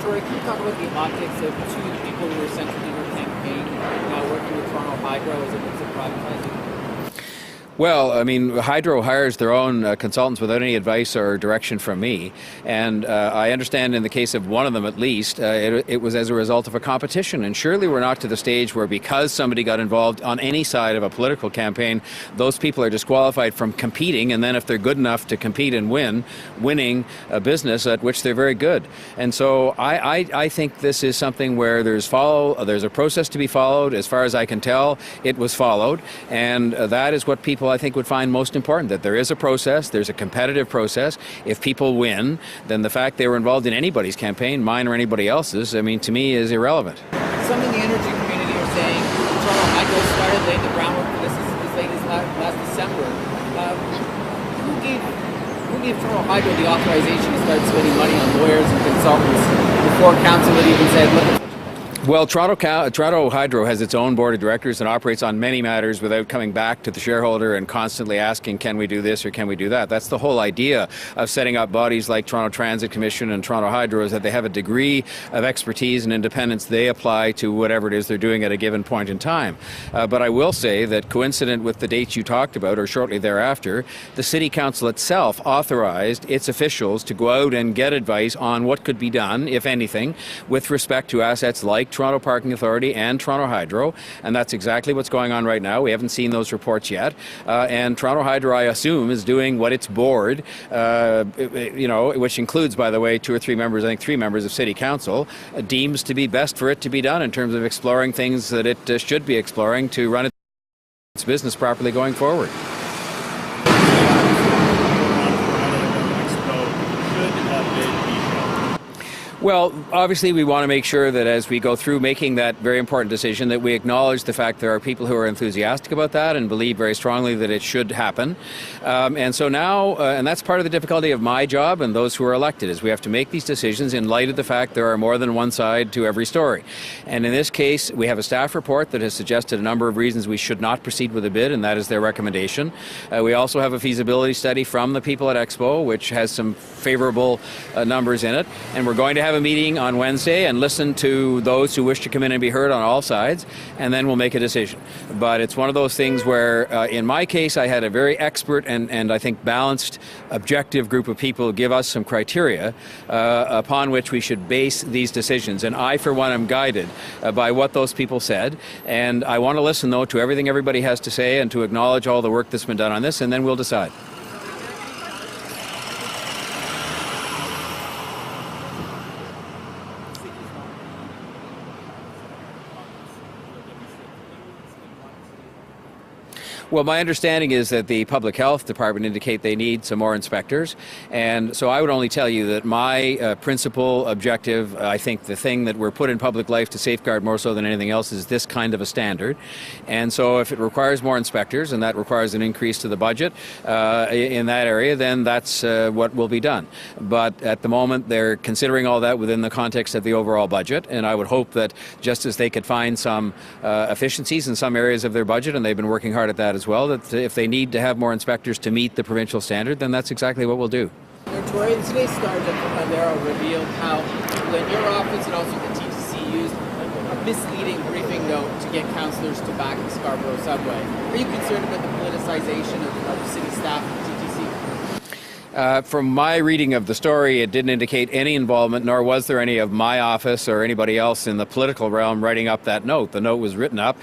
Tory, can you talk about the optics of two people who were central in your campaign now working with Toronto Hydro as a mix of privatizing? Well, I mean, Hydro hires their own consultants without any advice or direction from me. And I understand in the case of one of them at least, it was as a result of a competition. And surely we're not to the stage where because somebody got involved on any side of a political campaign, those people are disqualified from competing. And then if they're good enough to compete and winning a business at which they're very good. And so I think this is something where there's a process to be followed. As far as I can tell, it was followed. And that is what people I think would find most important, that there is a process, there's a competitive process. If people win, then the fact they were involved in anybody's campaign, mine or anybody else's, I mean, to me is irrelevant. Some in the energy community are saying Toronto Hydro started laying the groundwork for this as late as last December. Who gave Toronto Hydro the authorization to start spending money on lawyers and consultants before council had even said, look? Well, Toronto Hydro has its own board of directors and operates on many matters without coming back to the shareholder and constantly asking, can we do this or can we do that? That's the whole idea of setting up bodies like Toronto Transit Commission and Toronto Hydro, is that they have a degree of expertise and independence they apply to whatever it is they're doing at a given point in time. But I will say that coincident with the dates you talked about, or shortly thereafter, the City Council itself authorized its officials to go out and get advice on what could be done, if anything, with respect to assets like Toronto Parking Authority and Toronto Hydro, and that's exactly what's going on right now. We haven't seen those reports yet, and Toronto Hydro, I assume, is doing what its board, which includes, by the way, 2 or 3 members, I think 3 members of City Council, deems to be best for it to be done in terms of exploring things that it should be exploring to run its business properly going forward. Well, obviously we want to make sure that as we go through making that very important decision, that we acknowledge the fact there are people who are enthusiastic about that and believe very strongly that it should happen. And so now, and that's part of the difficulty of my job and those who are elected, is we have to make these decisions in light of the fact there are more than one side to every story. And in this case, we have a staff report that has suggested a number of reasons we should not proceed with a bid, and that is their recommendation. We also have a feasibility study from the people at Expo, which has some favorable numbers in it, and we're going to have a meeting on Wednesday and listen to those who wish to come in and be heard on all sides, and then we'll make a decision. But it's one of those things where, in my case, I had a very expert and I think balanced, objective group of people give us some criteria upon which we should base these decisions. And I, for one, am guided by what those people said. And I want to listen, though, to everything everybody has to say and to acknowledge all the work that's been done on this, and then we'll decide. Well, my understanding is that the Public Health Department indicate they need some more inspectors. And so I would only tell you that my principal objective, I think the thing that we're put in public life to safeguard more so than anything else, is this kind of a standard. And so if it requires more inspectors and that requires an increase to the budget in that area, then that's what will be done. But at the moment, they're considering all that within the context of the overall budget. And I would hope that just as they could find some efficiencies in some areas of their budget, and they've been working hard at that as well, that if they need to have more inspectors to meet the provincial standard, then that's exactly what we'll do. Mayor Tory, today's Star revealed how people in your office and also the TTC used a misleading briefing note to get councillors to back the Scarborough Subway. Are you concerned about the politicization of city staff and TTC? From my reading of the story, it didn't indicate any involvement, nor was there any of my office or anybody else in the political realm writing up that note. The note was written up.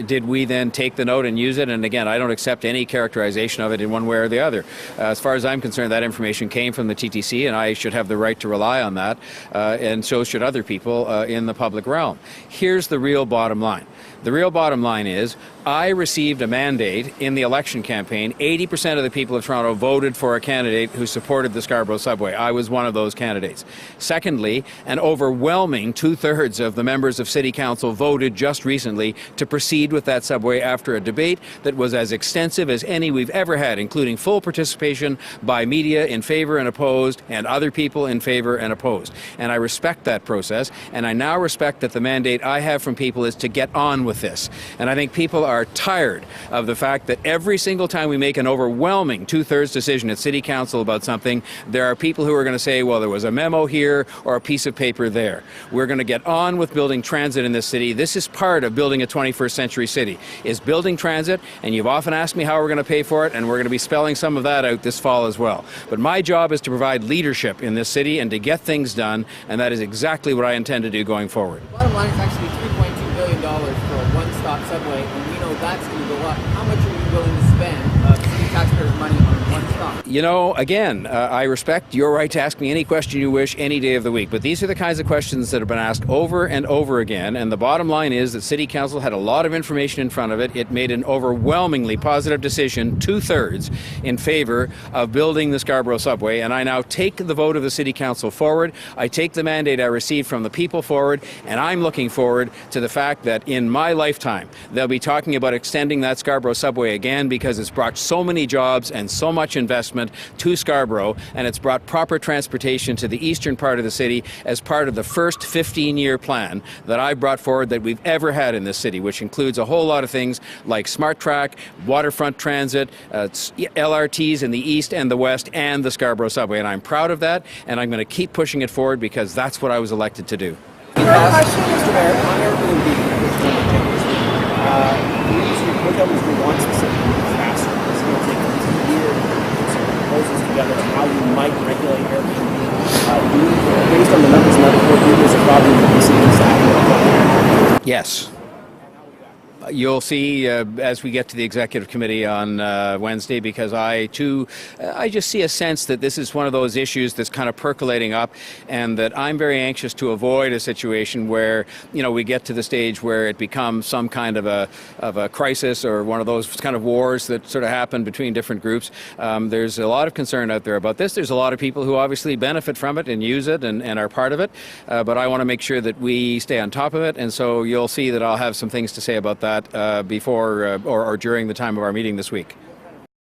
Did we then take the note and use it? And again, I don't accept any characterization of it in one way or the other. As far as I'm concerned, that information came from the TTC, and I should have the right to rely on that, and so should other people in the public realm. Here's the real bottom line. The real bottom line is, I received a mandate in the election campaign. 80% of the people of Toronto voted for a candidate who supported the Scarborough Subway. I was one of those candidates. Secondly, an overwhelming 2/3 of the members of City Council voted just recently to proceed with that subway after a debate that was as extensive as any we've ever had, including full participation by media in favor and opposed, and other people in favor and opposed. And I respect that process, and I now respect that the mandate I have from people is to get on with this. And I think people are tired of the fact that every single time we make an overwhelming 2/3 decision at City Council council about something, there are people who are going to say, well, there was a memo here or a piece of paper there. We're going to get on with building transit in this city. This is part of building a 21st century city, is building transit, and you've often asked me how we're going to pay for it, and we're going to be spelling some of that out this fall as well. But my job is to provide leadership in this city and to get things done, and that is exactly what I intend to do going forward. Bottom line is actually $3.2 billion for a one-stop subway, and we know that's going to go up. How much are you willing to spend city taxpayers' money on one stop? You know, again, I respect your right to ask me any question you wish any day of the week, but these are the kinds of questions that have been asked over and over again, and the bottom line is that City Council had a lot of information in front of it. It made an overwhelmingly positive decision, 2/3, in favor of building the Scarborough Subway, and I now take the vote of the City Council forward. I take the mandate I received from the people forward, and I'm looking forward to the fact that in my lifetime they'll be talking about extending that Scarborough Subway again, because it's brought so many jobs and so much investment to Scarborough, and it's brought proper transportation to the eastern part of the city as part of the first 15-year plan that I brought forward that we've ever had in this city, which includes a whole lot of things like smart track, waterfront transit, LRTs in the east and the west, and the Scarborough Subway. And I'm proud of that, and I'm going to keep pushing it forward because that's what I was elected to do. Mr. Mayor, on Airbnb, which one of the we look at was we want specifically faster. It's going to take at least a year to put some proposals together on how we might regulate Airbnb. Based on the numbers and other court there's a problem with the city staff. Yes. You'll see as we get to the executive committee on Wednesday, because I just see a sense that this is one of those issues that's kind of percolating up, and that I'm very anxious to avoid a situation where, you know, we get to the stage where it becomes some kind of a crisis or one of those kind of wars that sort of happen between different groups. There's a lot of concern out there about this. There's a lot of people who obviously benefit from it and use it and are part of it, but I want to make sure that we stay on top of it, and so you'll see that I'll have some things to say about that before or during the time of our meeting this week.